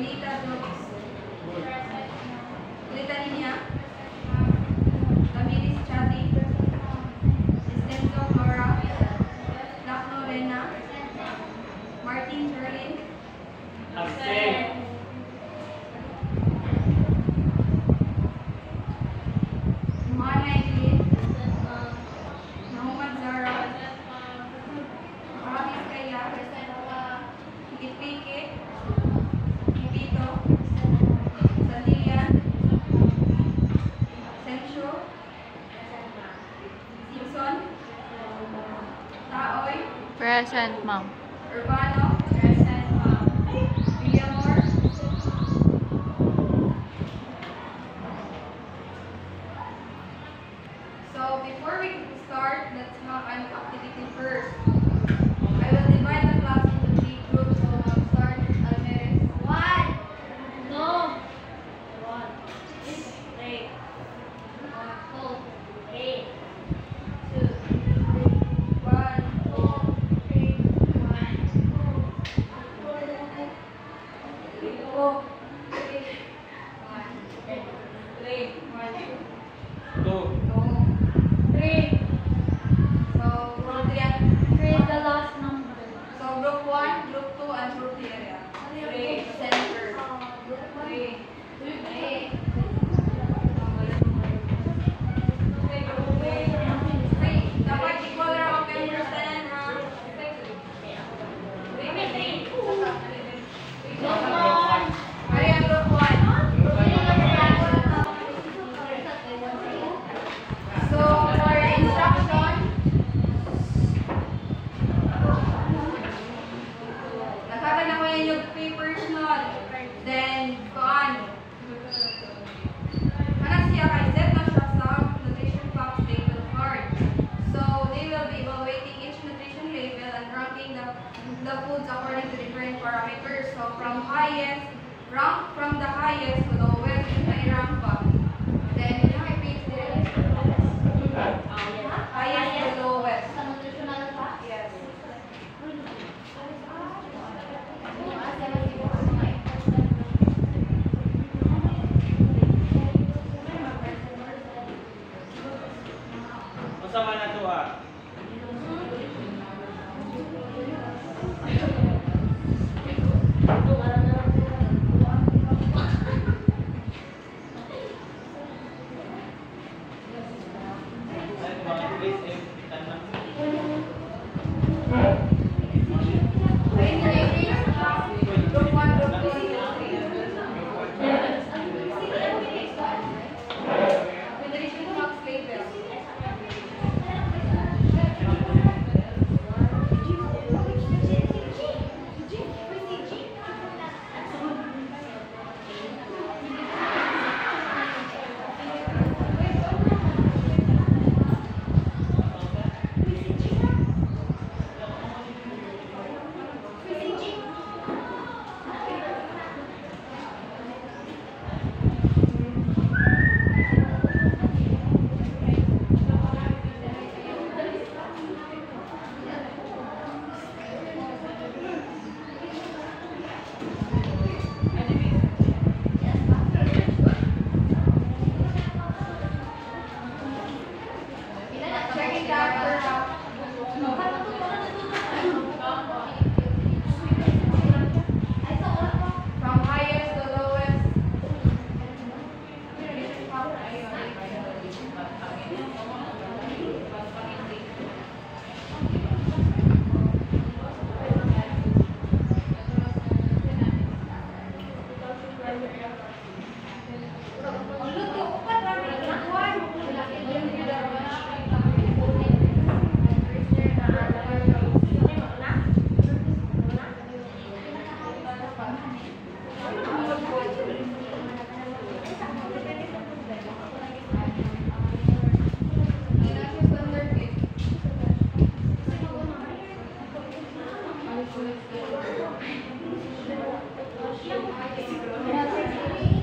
Julita Brooks. Julita Linya. Tamiris Chati. Estenzo Flora. Lakno Rena. Martin Jerlin. Abstain. Mohana Idlin. Muhammad Zara. Hafiz Kaya. Kitpike. Kibito. Sandilan. Sensyo. Simpson. Taoy. Present, ma'am. Urbano. Present, ma'am. Villamor. So before we start, let's have an activity first. I will divide the class into 3 groups. So we'll start Almeres. 1. No. 1. Stay. 2. 3. 2. 1, 2, 3, 1, 2, 3, 4, 3, 1, 3, 1, 2, 2. 3. So group 3 and 3 is the last number. so group 1, group 2, and group 3 area. 3 center. 3. 3. Dapat equal lang ang members tanan ha. Ari ang group 1. So for instruction, nakata na ko yung papers nun. Then, Manang siya kay set na siya sa nutrition facts label card. So, they will be evaluating each nutrition label and ranking the foods according to different parameters. So, from the highest to lowest, na-rank pa. Then, yun yung i-page there. Highest to lowest. Sa nutritional facts? Yes. Masama na to ah. Group 1, group 2, group 3. Nutrition facts label. Check it out. From highest to lowest. Thank you.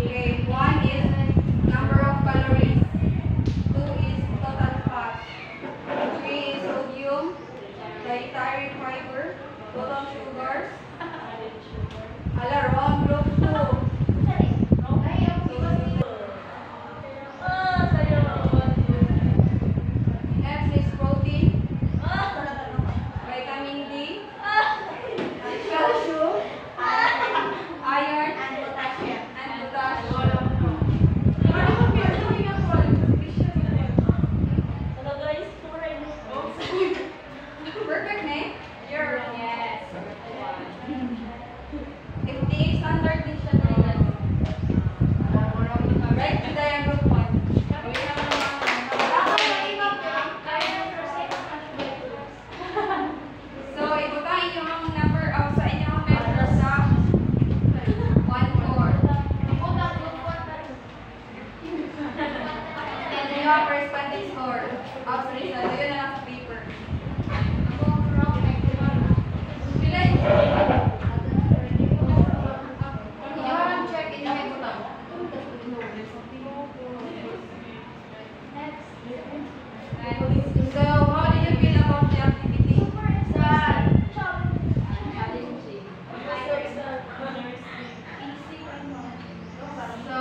Okay, 1 is number of calories, 2 is total fat, 3 is sodium, dietary fiber, total sugars. Ala, wrong group 2. Next is protein, vitamin D, calcium, iron, and potassium. Perfect, ne? Yes. 58 standard din siya na right, kita yung group 1. So, ibutang inyong number sa inyong measure sa 1-4. And then yung corresponding score. Sorry, yun na lang sa paper. Pila yun? Inyong check inyong may butang. So, how do you feel about the activity? So,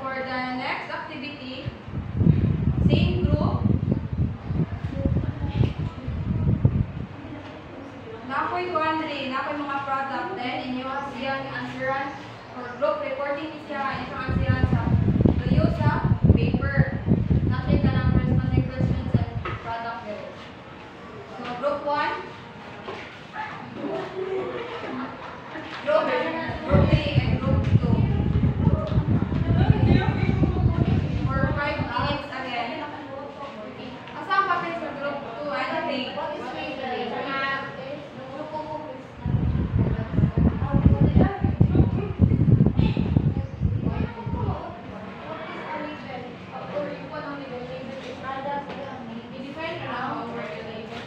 for the next activity, same group. Nakoy mga product, then inyo siyang answeran for group reporting siya, inyo answeran sa tuyo sa paper. Natin ka ng corresponding questions and product there. So, group 1, group 3, and group 2. For 5 minutes again. Asa ang papel sa group 2? Ano take? I-define na lang ang word label.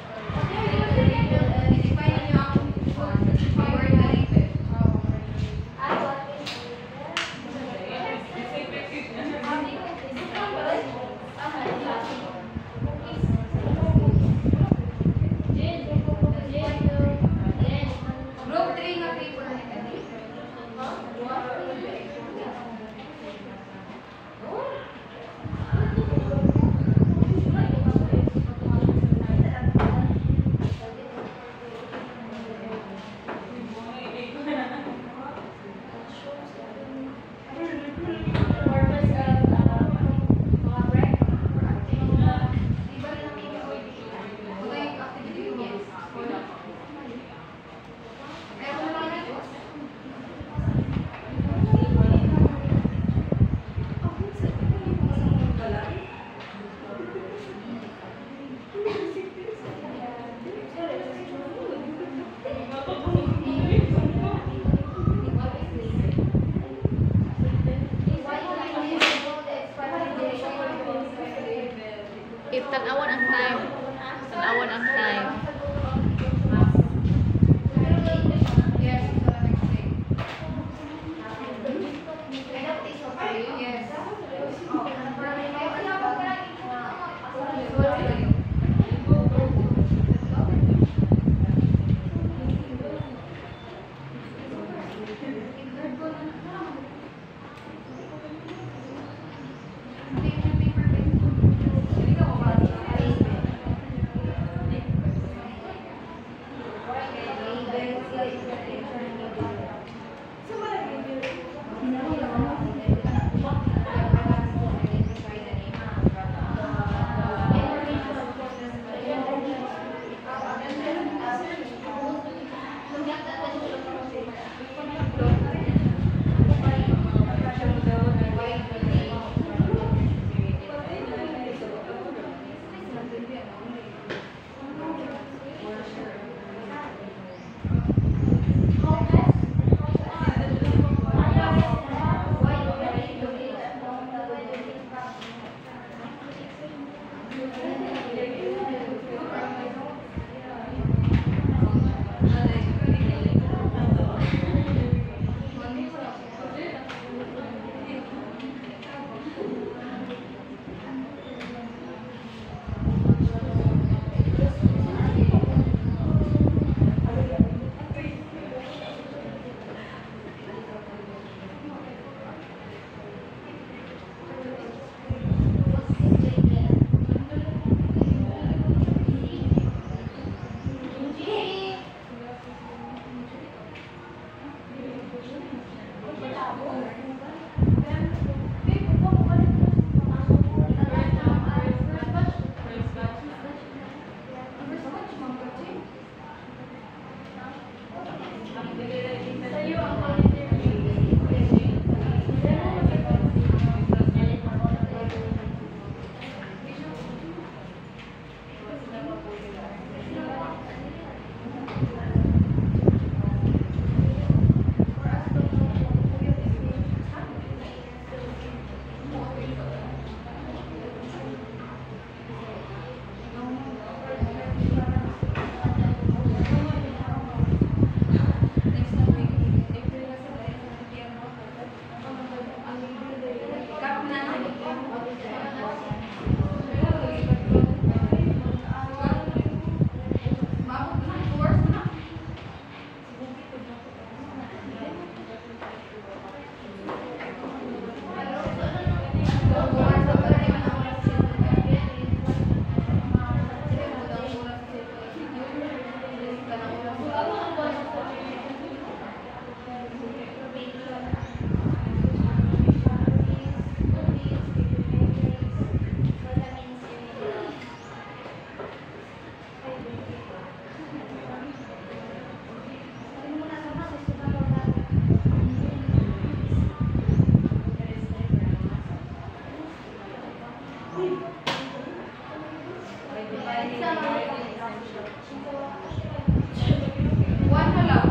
One pa lang.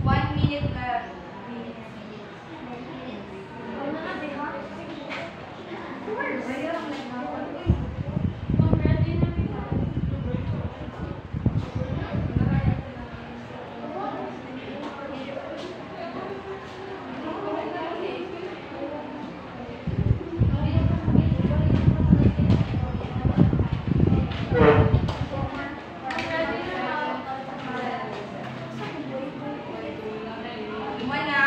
1 minute left. Mana?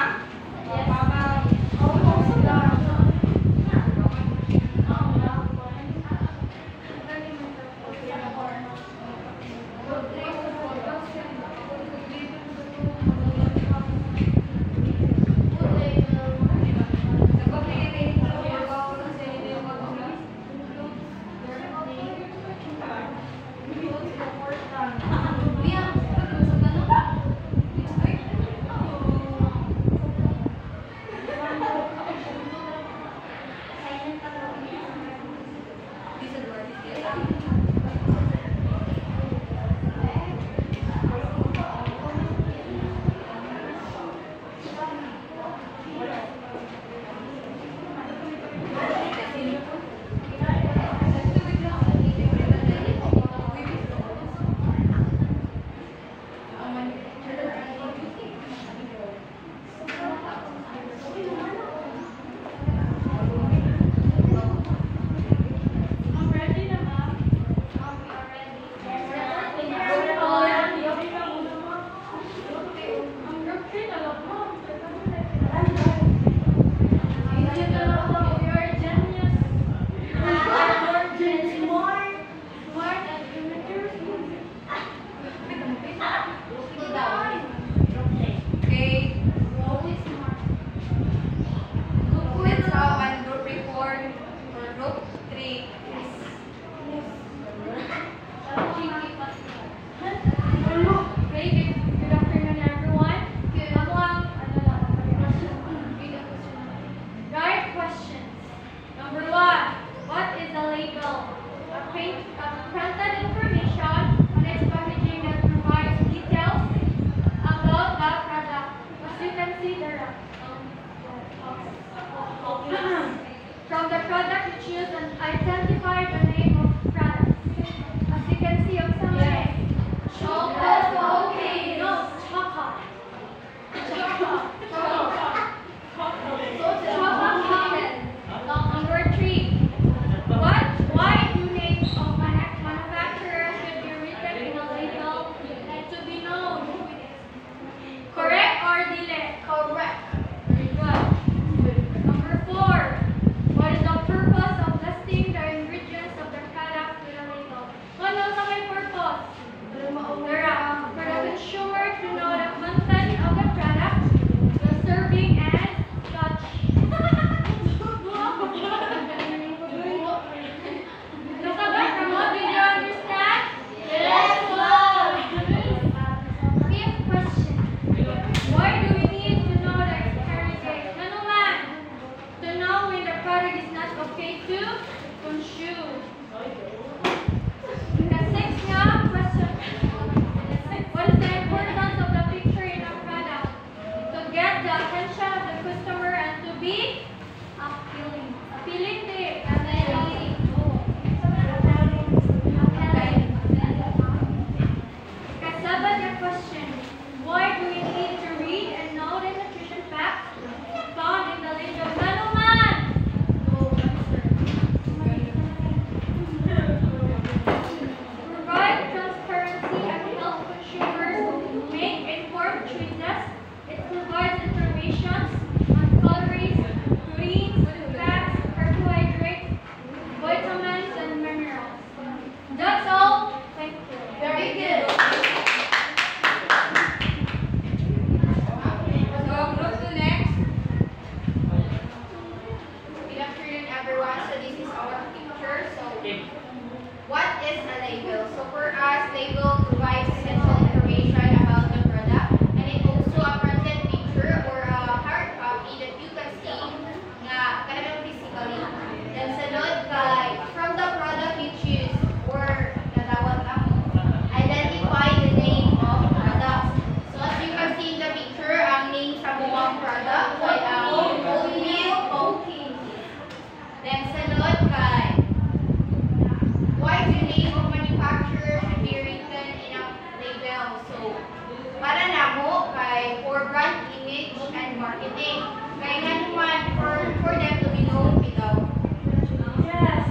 From the product, you choose and identify the name of product. As you can see, chocolate. Okay, no, chocolate. Number 3. Why do names of manufacturer should be written in a label and to be known? Correct or delete? Correct. Very good. Number 4. What is the purpose of listing the ingredients of the product with a label? Ano sa may purpose? Para question. Why do we need to know the expiry date? Nanuman, to know when the product is not okay to consume. The sixth nga question. What is the importance of the picture in a product? To get the attention of the customer and to be appealing. Appealing to it. Kasabat your question. Why do we need to read and know the nutrition facts found in the label? Nanuman! Provide transparency and help consumers make informed choices. It provides information on calories, proteins, fats, carbohydrates, vitamins, and minerals. That's all. Thank you. Very good. So move to next. Good afternoon, everyone. So this is our picture. So what is a label? So for us, label provides essential information about the product, and it also a printed picture or a hard copy that you can see nga kanang physically. Then sunod kay from the product you choose or natawag ka mo, identify the name of product. So as you can see in the picture, ang name sa buwang product ay ang oatmeal cookies. Then sunod kay why the name of manufacturer should be written in a label. So para namo kay for brand image and marketing. Kaya nga naman for them to be known below. Yes.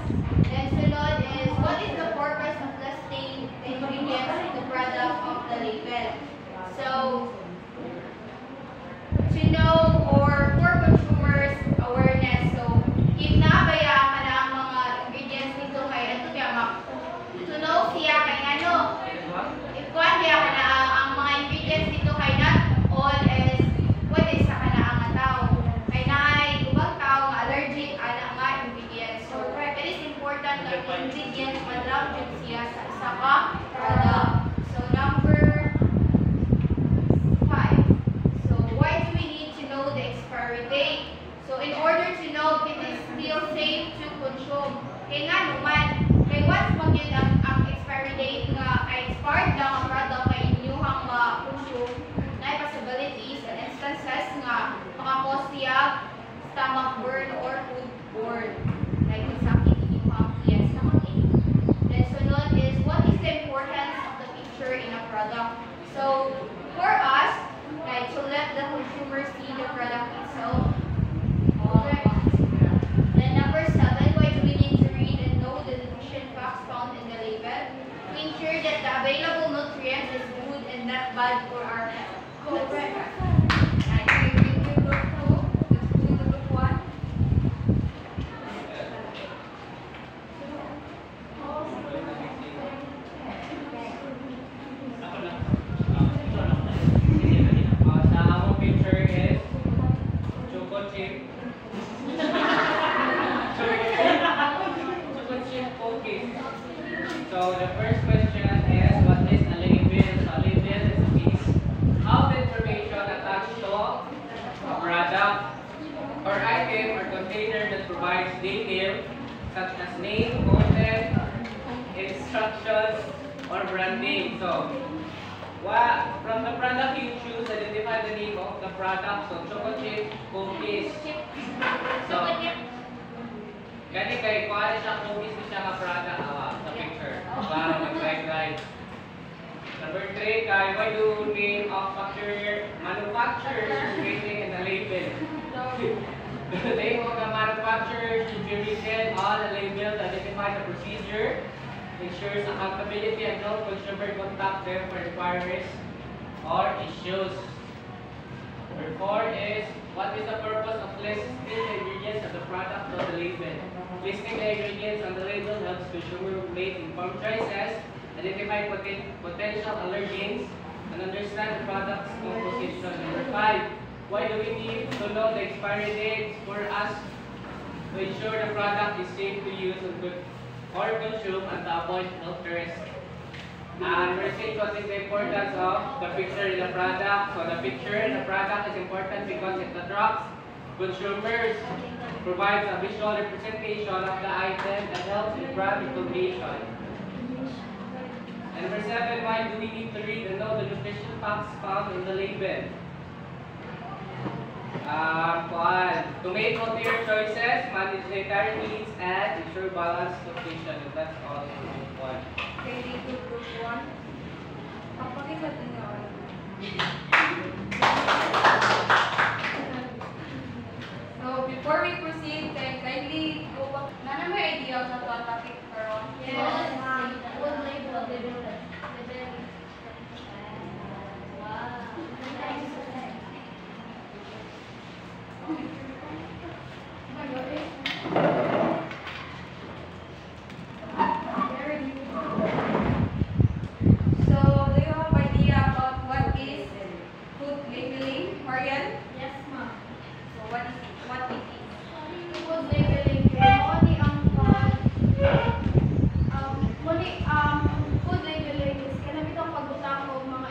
Then sunod is what is the purpose of listing the ingredients in the product of the label? So to know or for consumers awareness. So if nabaya ka na ang mga ingredients nito kay ato kaya to know siya kay ano if kuan kaya ka na ang mga ingredients nito kay not all is pwede sa kana ang tao kay naay ubang tao nga allergic ana nga ingredients. So it is important na ang ingredients madram jud siya sa isa ka product. So number 5. So why do we need to know the expiry date? So in order to know if it is still safe to consume. Kaya nga naman, kay once magyud ang expiry date nga ay expired lang ang product kay inyuhang ma-consume, na possibilities and instances nga makakos siya stomach burn or food burn. Like sakit inyuhang yes stomach ache. Then sunod is what is the importance of the picture in a product? So for us, like to let the consumer see the product itself. Then number 7, why do we need to read and know the nutrition facts found in the label? To ensure that the available nutrients is good and not bad for our health. Correct. Right, so you read your book 2, let's go to book 1. Sa among picture is choco chip. Choco chip cookies. So the first question is what is a label? So a label is a piece of information attached to a product or item or container that provides detail such as name, content, instructions, or branding. So from the product you choose, identify the name of the product. So choco chip cookies. So kani kay kuha siya cookies ni siya nga product sa picture para mag-guide. Number 3 kay why do name of manufacturer written in the label? The name of the manufacturer should be written on the label to identify the procedure, ensures accountability and no consumer contact them for inquiries or issues. Number 4 is what is the purpose of listing the ingredients of the product on the label? Listing the ingredients on the label helps consumers make informed choices, identify potential allergens, and understand the product's composition. Number 5, why do we need to know the expiry dates? For us to ensure the product is safe to use or consume and to avoid health risks. And research what is the importance of the picture in the product. So the picture in the product is important because it attracts consumers, provides a visual representation of the item, and helps with brand recognition. And number 7, why do we need to read and know the nutrition facts found in the label? To make healthier choices, manage dietary needs, and ensure balanced nutrition. And that's all in group 1. Okay, thank you, group 1. Kapag-isat niyo. So, before we proceed, kindly go back. Nana may idea sa ito topic karon? Yes, ma'am. Food label. So, do you have idea about what is food labeling, Marian? Yes, ma'am. So, what it is? Food labeling, food labeling is kanang itong pagbutang og mga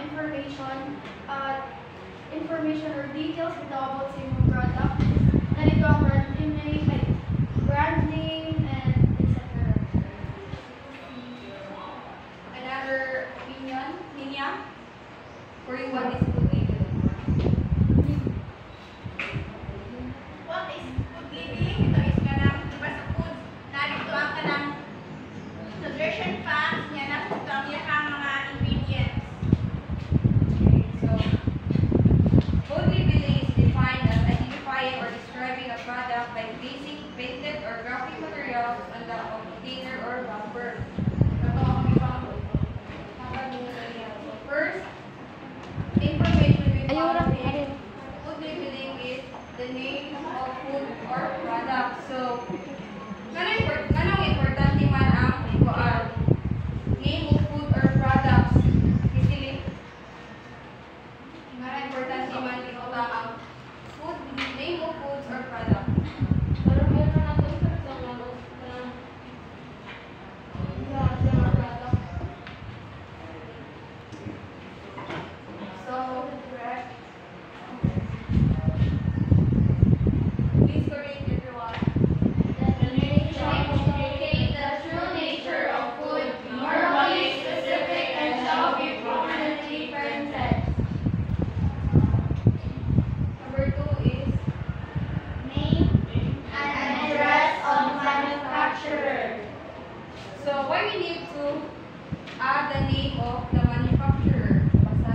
information or details about sa imong product. Nalito ang brand name and etc. Another opinion, Ninya? For you, what is food labeling? What is food labeling? Ito is kanang diba sa food na dito ang kanang nutrition facts niya na ito ang iyang mga ingredients. Okay, so food labeling is defined as identifying or describing a product by placing painted or graphic materials on the container or wrapper. Ito ang ibang so first, information we found in food labeling is the name of food or product. So, ganang importante man ang name of food or products. Kasi ganang importante man ito ang food, name of foods or product. So, please correct everyone. Indicate the true nature of food, normally specific and shall be prominently printed. Number 2 is Name and address of manufacturer. so why we need to add the name of the manufacturer. Basta.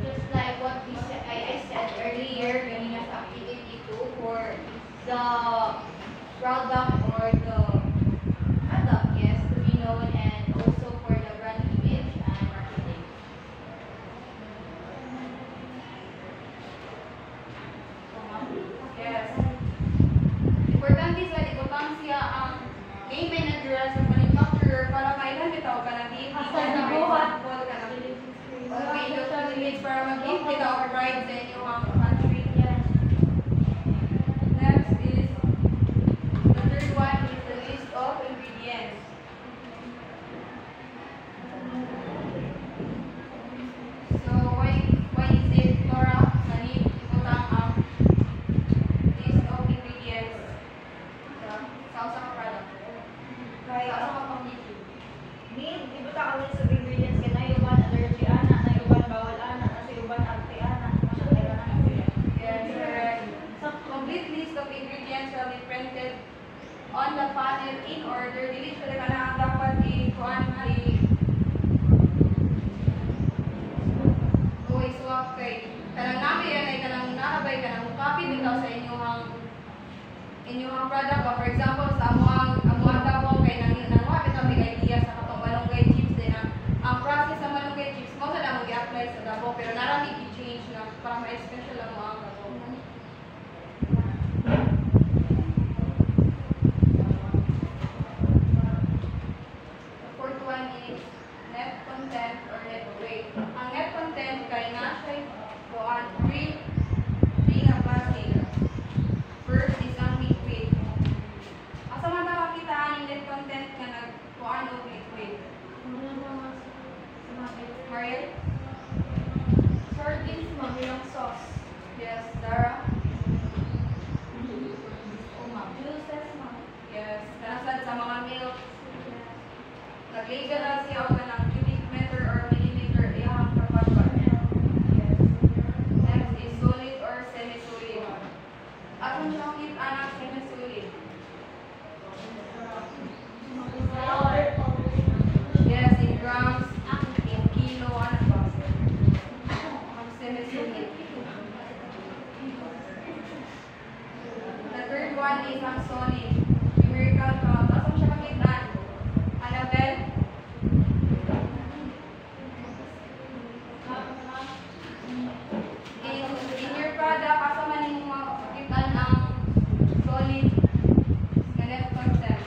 Just like what I said earlier, kanina sa activity 2 for the product or the product, yes, to be known, and also for the brand image and marketing. Yes. Importante sa ibutang siya ang name and address ng manufacturer para kailan bitaw ka ng gift Asa ka na ng buhat? example ka ng Windows Philippines para mag-gift kita o pride sa inyong country. Next is the third one is the list of ingredients. So why is it, Laura, na need ibutang ang list of ingredients sa usang product? Kaya, Sa usang pamilya. need, ibuta ka list of ingredients kaya na yung one allergy ana, na yung one bawal ana, na yung one arte ana, masya tayo na sila. Yes, correct. So, complete list of ingredients shall be printed on the panel in order. Dili sila ka na ang dapat i-kuan i-swap kay kanang namin yan ay kanang nakabay kanang copy bitaw sa inyong product. For example, sa amuang dabong kay nang bitaw may idea sa katong malunggay chips din ang process sa malunggay chips mo sa damong i-apply sa dabong pero narami i-change na para ma-special ang mga katong. The fourth one is net content or net weight. Ang net content kay nga siya kuan three nga plastic. First is ang liquid. Asa man ta makita ang net content nga nagkuan og liquid. sauce. Yes, Dara. Juices, ma'am. Yes, kanasad sa mga milk. Nag-label na siya o ng cubic meter or millimeter iyang kapagpag. Yes. Next is solid or semi-solid. Atong siya kita ng semi-solid. Yes, in grams, in kilo, ano ba? Ang semi-solid. The third one is ang solid. Numerical count. Atong siya kita. Annabelle? In your product, asa man yung makakita ng solid na net content.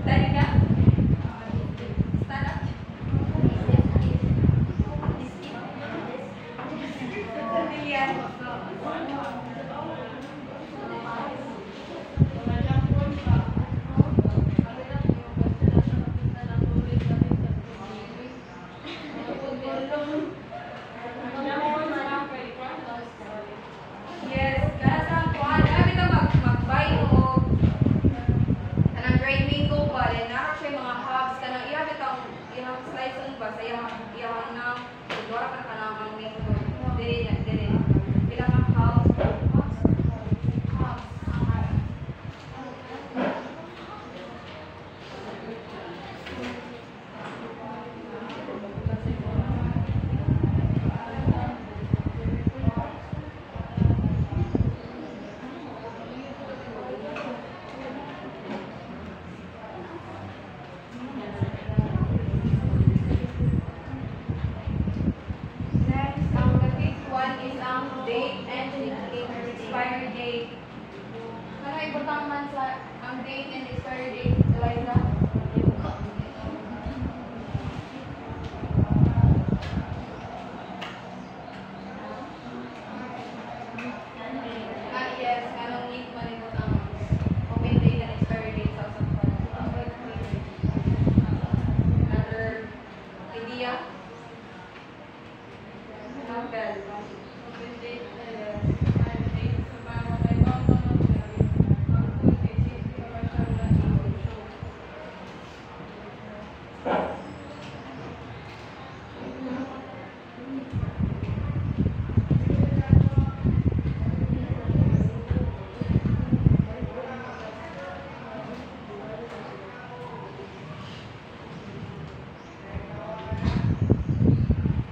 Dali ka? Stand up. Pilihan. Yes, kaya sa kuhan, kami na mag-buy o kanang dried mango pa, then nara siya mga hubs, kanang ihabit ang ihang slice ang ba, sa ihang na, sigura ka kanang ang mango, dire, bilang ang hubs. Next, the fifth one is ang date and expiry date. Ano ibutang man sa ang date and expiry date, Eliza? Yes, anong need man ibutang open date and expiry date sa usap ko. Another idea? Novel. Open date, expiry date, sa mga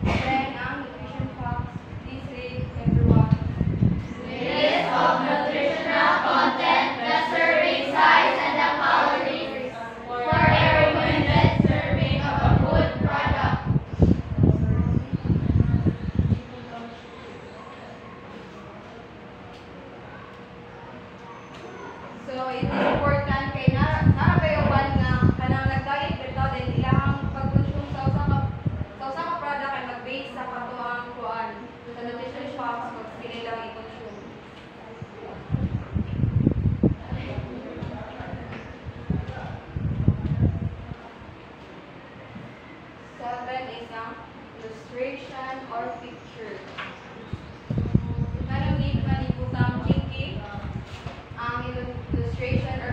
Then, ang nutrition facts, please read everyone. List of nutritional content, the serving size, and the calories for a recommended serving of a food product. So, it is important kay narabayawan nga kanang nag-diet bitaw din ilang pag-consume sa usa ka product ay mag-base sa katuang kuan sa nutrition facts kung pili lang i-consume. Seven is ang illustration or picture. Kanang need man ibutang chinky ang illustration or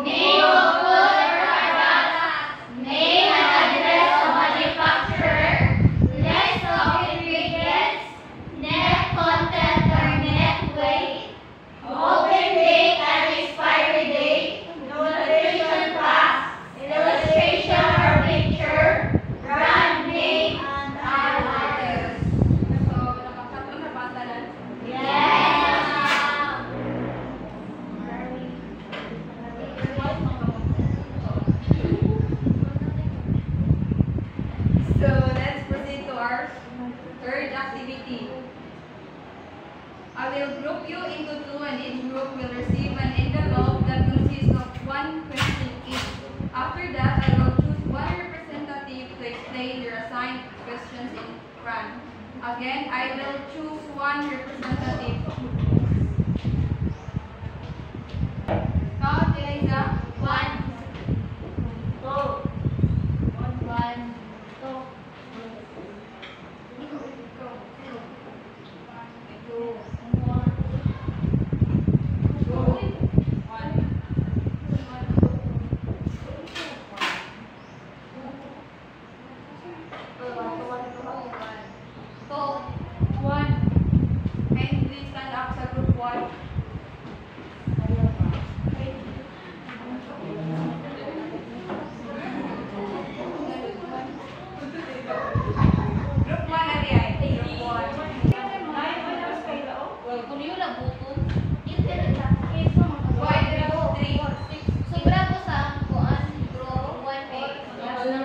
Name of food products. Name and address of manufacturer. List of ingredients. Net content or net weight. Open date and expiry date. Nutrition facts. Illustration or picture. Brand name and others. So, nakakatlo na ba tanan? Yes. So, let's proceed to our third activity. I will group you into two and each group will receive an envelope that consists of one question each. After that, I will choose one representative to explain their assigned questions in front. Again, I will choose one representative. Count, Eliza. 1, 2, 1, 2, 1. Kindly stand up sa group 1. Group 1 na rin. Group 1. Kung yung labuton, Why group 3? sobra ko sa kuan group 1A. Number 9.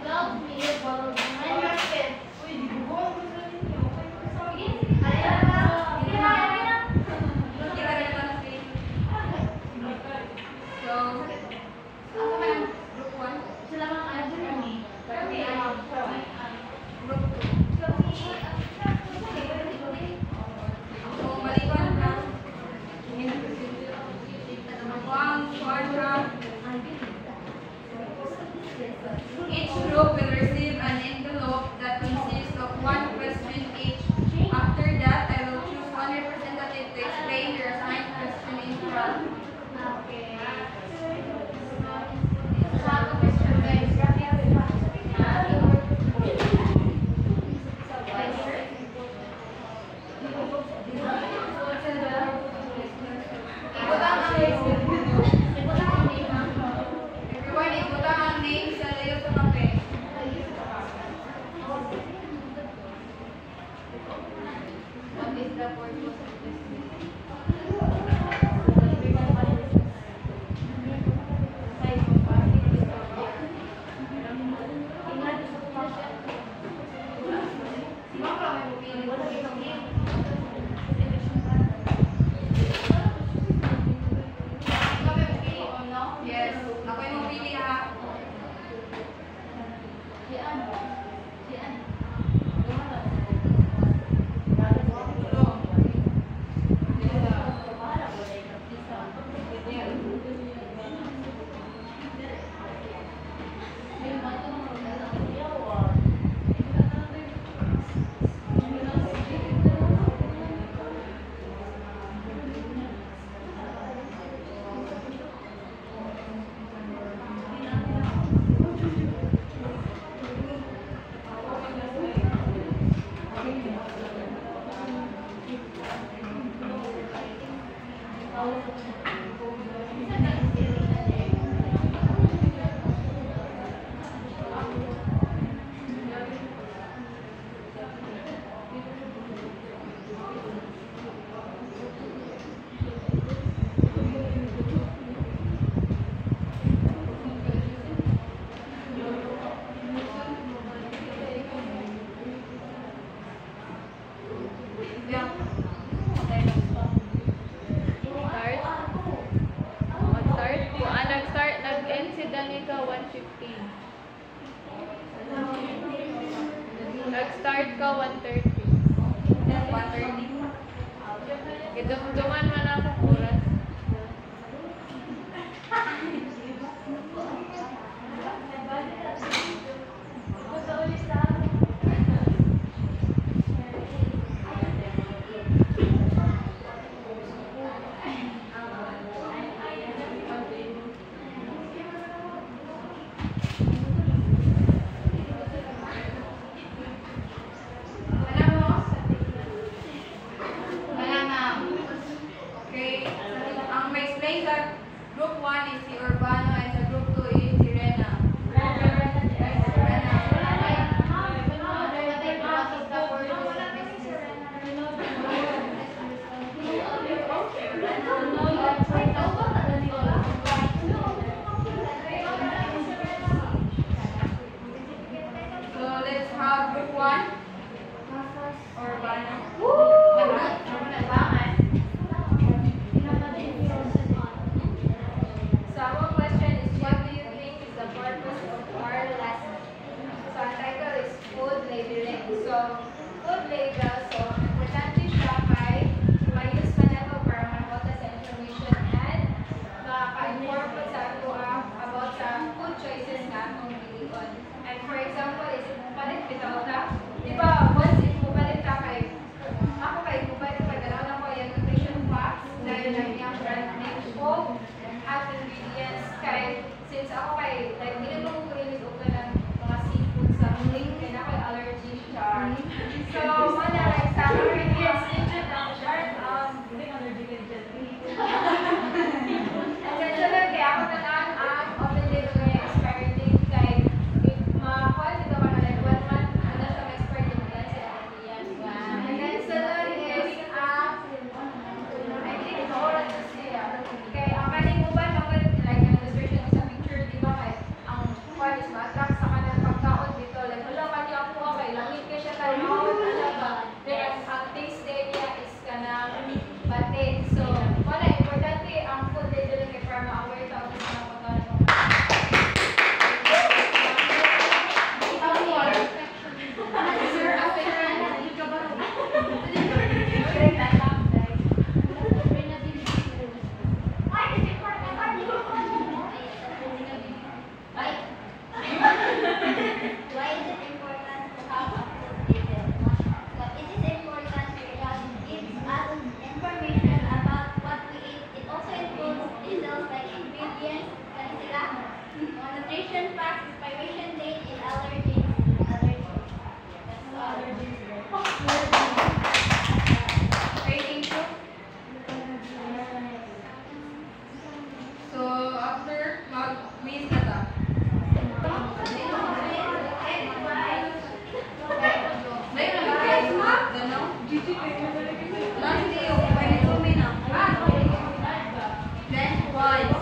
Love me. Kita rin ito na si... So, ako man ang group 1? Sila mga ano ni? Group 2. So, balikan ka. One, each group will receive an envelope that consists of one question each. After that, I will choose one representative to explain their assigned question in front. Okay. Sa question guys. Everyone, ikutan ang name sa layo sa kape. What is the purpose of this meeting? Yes, ako yung mapili ha. Nag-end si Danica 1:15. Nag-start ka 1:30. 1:30. Gidumduman man ako oras. Okay, the group 1 is si Urbano and the group 2 is si Rena. So let's have group 1. Urbano. So our question is, what do you think is the purpose of our lesson? So ang title is food labeling. So food label, so importante siya kay mayus man ako para makota sa information and maka-inform po sa ako about sa food choices nga akong bilion. And for example, is palit bitaw ta. Di ba, once if mubalit ka kay ako kay mubalit ka ganaw na ko yung nutrition facts dahil lang yung brand name ko at ingredients kay since ako kay like hindi mo ko rin og ng mga seafood sa link kay na kay allergy siya. So wala like sa ingredients legit ang short allergy legit. And then kaya ako tanan ang open label kay expiry date kay if ma-call dito ka na like 1 month ano sa expiry date sa ingredients. And then sunod is I think it's oral to siya. Kay ang kaning uban magod like ang illustration sa picture di ba kay ang part is ma-attract sa kanang pagkaon dito like wala man yung ako kay langit kay siya kay talaga. Then ang taste niya is kanang bate. So wala importante ang food labeling kay para ma-aware ta og sa pagkaon. Sir, after you ka ba? Why is it important to have a food label? So it is important because it gives us information about what we eat. It also includes details like ingredients, nutrition facts, expiration date, and allergies. That's all. Okay, thank you. So after mag-quiz na ta. Dahil nag-quiz ma? Gano'n? Last day, pwede kumi na. Then twice.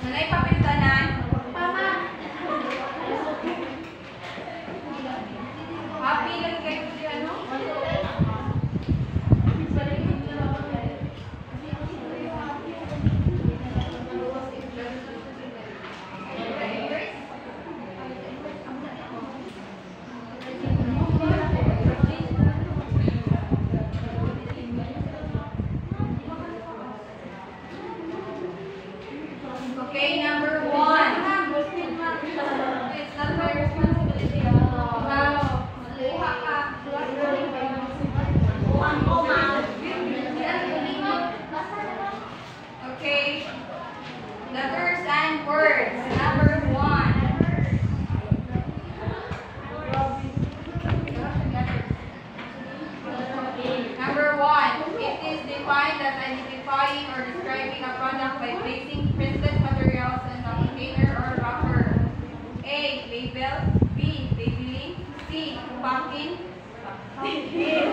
Nanay papintanan. Happy lang kayo di ano? Okay, number 1. It's not my responsibility. Wow. Luha ka. Okay. Letters and words. Number 1. Number 1. It is defined as identifying identifying or describing a product by placing printed materials in a container or wrapper. A. Label. B. Labeling. C. Packing. D.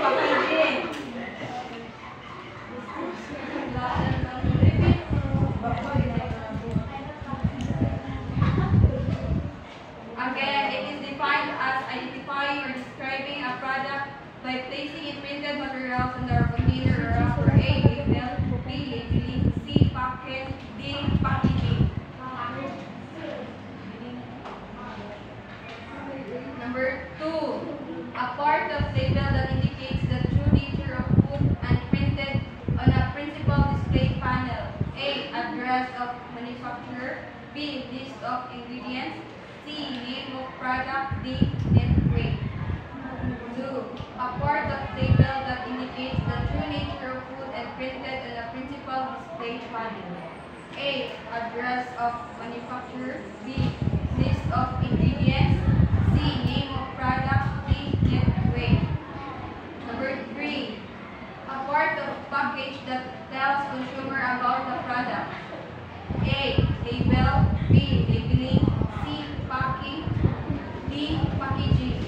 Packaging. Again, it is defined as identifying or describing a product by placing in printed materials in the container or wrapper. A. Label. B. Labeling. C. Packing. D. Packaging. Number 2. A part of label that indicates the true nature of food and printed on a principal display panel. A. Address of manufacturer. B. List of ingredients. C. Name of product. D. Net weight. 2. A part of label that indicates the true nature of food and printed on a principal display panel. A. Address of manufacturer. B. List of ingredients. C. Name of product. D. Net weight. Number 3. A part of package that tells consumer about the product. A. Label. B. Labeling. C. Packing. D. Packaging.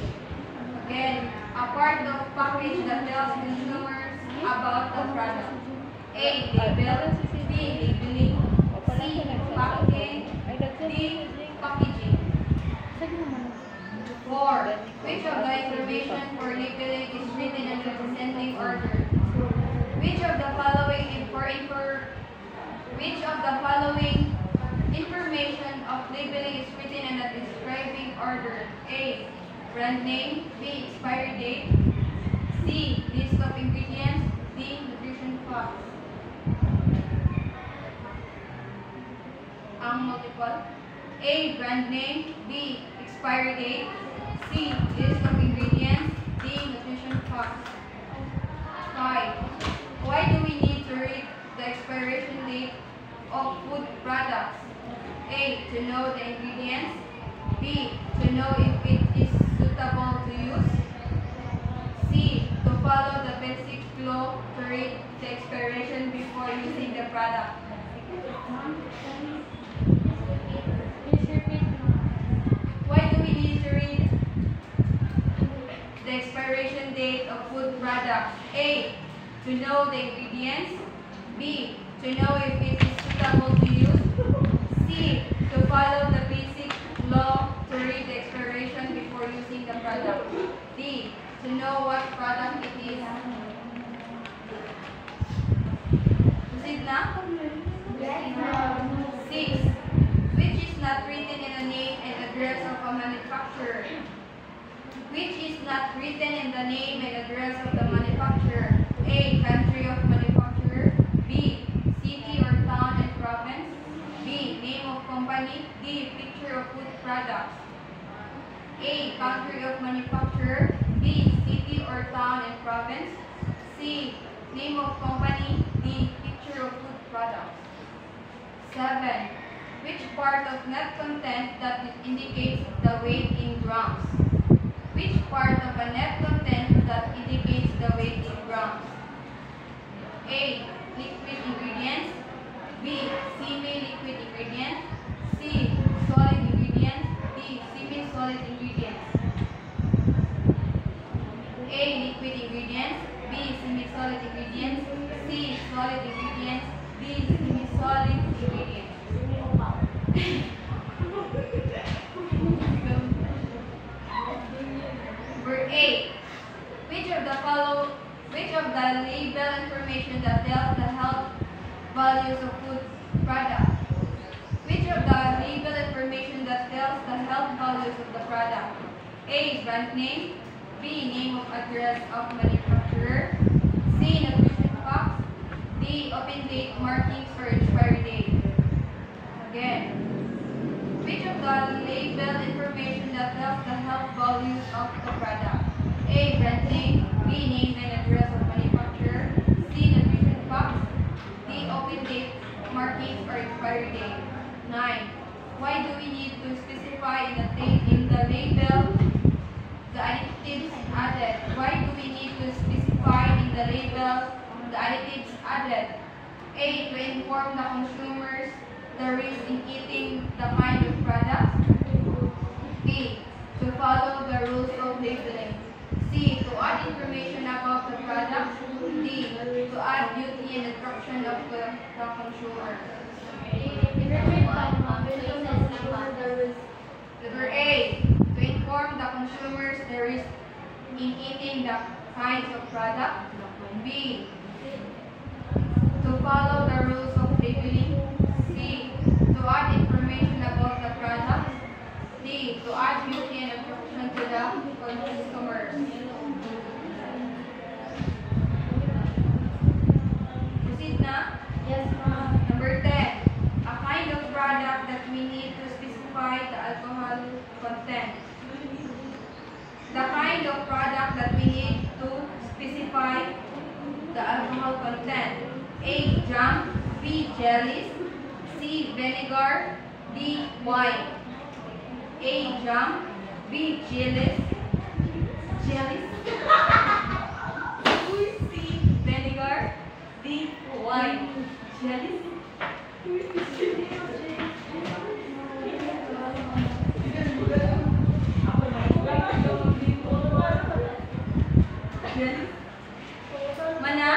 Again, a part of package that tells consumers about the product. A. Label. B. Labeling. C. Packing. D. Packaging. 4. Which of the information for labeling is written in the descending order? Which of the following information of labeling is written in a describing order? A. Brand name. B. Expiry date. C. List of ingredients. D. Nutrition facts. Ang multiple. A. Brand name. B. Expiry date. C. List of ingredients. D. Nutrition facts. 5. Why do we need to read the expiration date of food products? A. To know the ingredients. B. To know if it is suitable to use. C. To follow the basic law to read the expiration before using the product. Why do we need to read the expiration date of food products? A. To know the ingredients. B. To know if it is suitable to use. C. To follow the basic law to read the expiration before using the product. D. To know what product it is. Proceed na? 6. Which is not written in the name and address of a manufacturer? Which is not written in the name and address of the manufacturer? A. Country of manufacturer. B. City or town and province. B. Name of company. D. Picture of food products. A. Country of manufacturer. B. City or town and province. C. Name of company. D. Picture of food products. 7. Which part of net content that indicates the weight in grams? Which part of a net content that indicates the weight in grams? A. Liquid ingredients. B. Semi-liquid ingredients. C. Solid ingredients. D. Semi-solid ingredients. A. Liquid ingredients. B. Semi-solid ingredients. C. Solid ingredients. D. Semi-solid ingredients. Number 8. Which of the label information that tells the health values of food product? Which of the label information that tells the health values of the product? A. Brand name. B. Name of address of manufacturer. C. Nutrition facts. D. Open date markings or expiry date. Again. Which of the label information that tells the health values of the product? A. Brand name. B. Name and address of manufacturer. C. Nutrition facts. D. Open date markings or expiry date. 9. Why do we need to specify in the label the additives added? Why do we need to specify in the label the additives added? A. To inform the consumers the risk in eating the kind of product. B. To follow the rules of labeling. C. To add information about the product. D. To add beauty and attraction of the consumer. Letter A. To inform the consumers the risk in eating the kinds of product. B. To follow the rules of labeling. C. To add information about the product. D. To add beauty and attraction to the consumers. Proceed na? Yes, ma'am. Number 10. A kind of product that we need to specify the alcohol content. The kind of product that we need to specify the alcohol content. A. Jam. B. Jellies. C. Vinegar. D. Wine. A. Jam. B. Jellies. Jellies. C. Vinegar. D. Wine. Jellies. Jellies. Mana?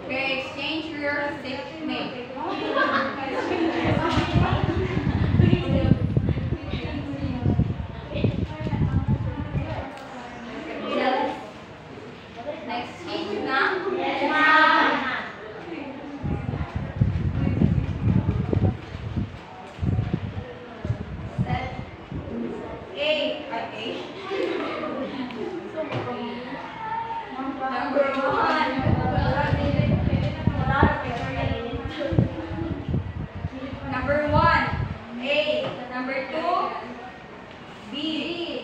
Okay, exchange your statement. Next, change na. Set. A. Number 1. Number 1, A. Number 2, B.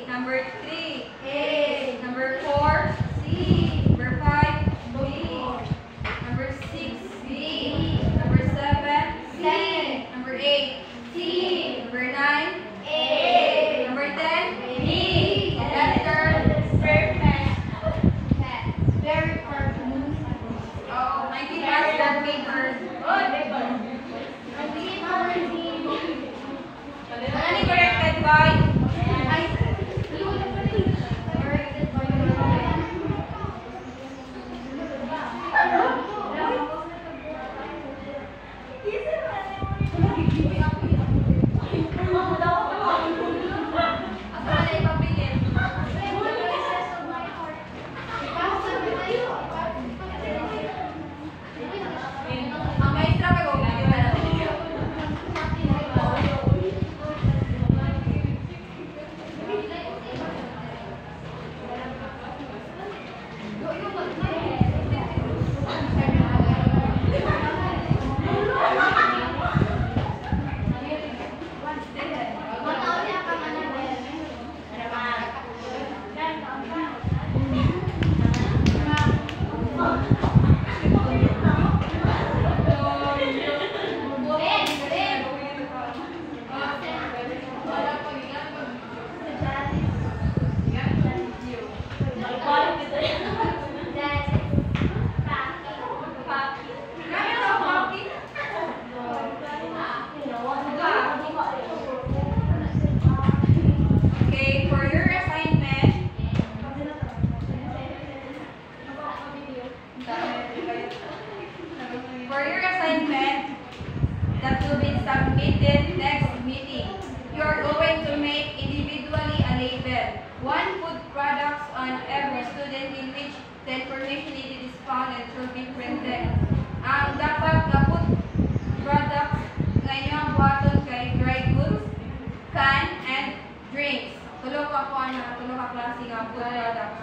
Number 3, A. Number 4, C. Number 5, B. Number 6, B. Number 7, C. Number 8, C. Number 9, A. Number 10, B. Letter. Perfect. Very perfect. Oh, 90 master papers. Ano ni corrected by? Ako na ipabilin. Ang maestra pa ko. Okay, for your assignment, that will be submitted next meeting, you are going to make individually a label. One food products on every student in which the information needed is found and should be printed. Ang dapat na food products na inyong buhaton kay dry goods, can, and drinks. Tulo ka klase nga food products.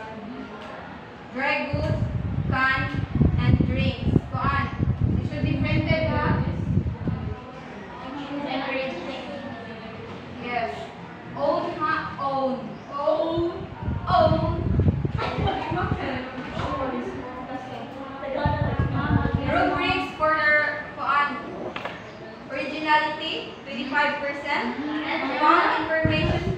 Dry goods, can, and drinks. Kuan. It should be printed, ha? Yes. Own, ha? Own. Own. Own. Rubrics for their kuan. Originality 25%. Amount of information